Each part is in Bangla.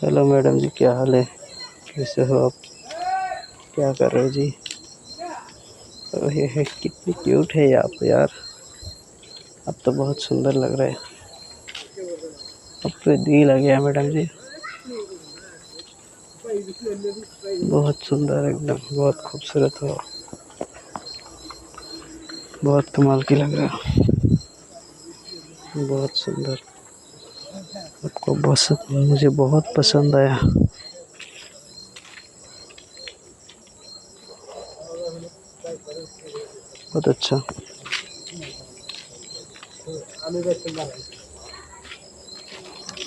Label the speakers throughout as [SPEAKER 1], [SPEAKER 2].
[SPEAKER 1] हेलो मैडम जी, क्या हाल है? कैसे हो आप? क्या कर रहे हो जी? ओहे है, कितनी क्यूट है आप यार। आप तो बहुत सुंदर लग रहे हैं। अब तो दिल आ गया मैडम जी। बहुत सुंदर, एकदम बहुत खूबसूरत हो। बहुत कमाल की लग रहा है। बहुत सुंदर। आपको बहुत, मुझे बहुत पसंद आया। बहुत अच्छा।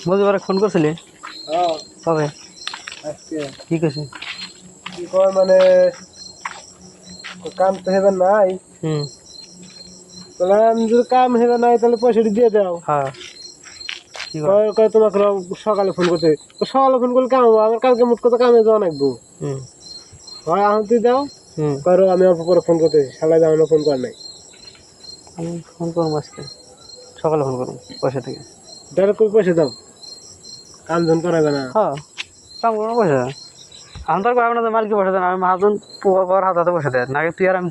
[SPEAKER 1] बहुत बार ফোন করছিলি?
[SPEAKER 2] হ্যাঁ
[SPEAKER 1] কবে?
[SPEAKER 2] আজকে
[SPEAKER 1] কি কইছে?
[SPEAKER 2] কি কয় মানে কাম তো হেবে নাই
[SPEAKER 1] হুম।
[SPEAKER 2] তাহলে আমি যদি কাম হেবে নাই তাহলে পয়সাটি দিয়ে দাও
[SPEAKER 1] হ্যাঁ। কি কয়?
[SPEAKER 2] কয় কয় তোমাকে সকালে ফোন করতে তো সকালে ফোন করলে কাম হবো আমার কালকে মুট কথা কামে যাওয়া লাগবো
[SPEAKER 1] হুম।
[SPEAKER 2] হয় আনতে দাও
[SPEAKER 1] হুম।
[SPEAKER 2] করো আমি অল্প পরে ফোন করতেছি সালা যাও ফোন কর নাই
[SPEAKER 1] আমি ফোন করবো আজকে সকালে, ফোন করবো পয়সা থেকে।
[SPEAKER 2] ডাইরেক্ট করে পয়সা দাও কাম ঝন করাবে না
[SPEAKER 1] হ্যাঁ, কাম করবো পয়সা। আমি তো আর পারবো না যে মালিককে পয়সা দেন, আমি মহাজন পর হাতে হাতে পয়সা দেয় না, তুই আর আমি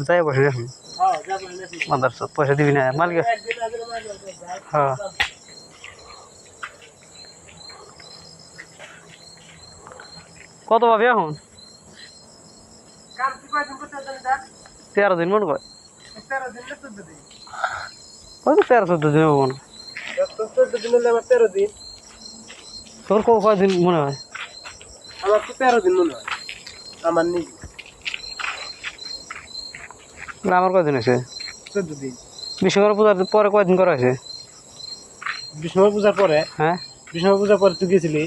[SPEAKER 1] যাই পয়সা দেখুন। মাদার সব পয়সা দিবি না মালিক। হ্যাঁ। কত পাবি এখন? 13 দিন মনে কয়। হয়তো 13-14 দিন হবো মনে।
[SPEAKER 2] 14 দিন হলে আমার 13 দিন
[SPEAKER 1] তোর কয়দিন মনে হয়?
[SPEAKER 2] আমার তো 13 দিন মনে হয় আমার নিজে
[SPEAKER 1] আমার কয়দিন হয়েছে?
[SPEAKER 2] 14 দিন
[SPEAKER 1] বিশ্বকর্মা পূজার পরে কয়দিন করা হয়েছে?
[SPEAKER 2] বিষ্ণু পূজার পরে
[SPEAKER 1] হ্যাঁ,
[SPEAKER 2] বিষ্ণু পূজার পরে তুই গেছিলি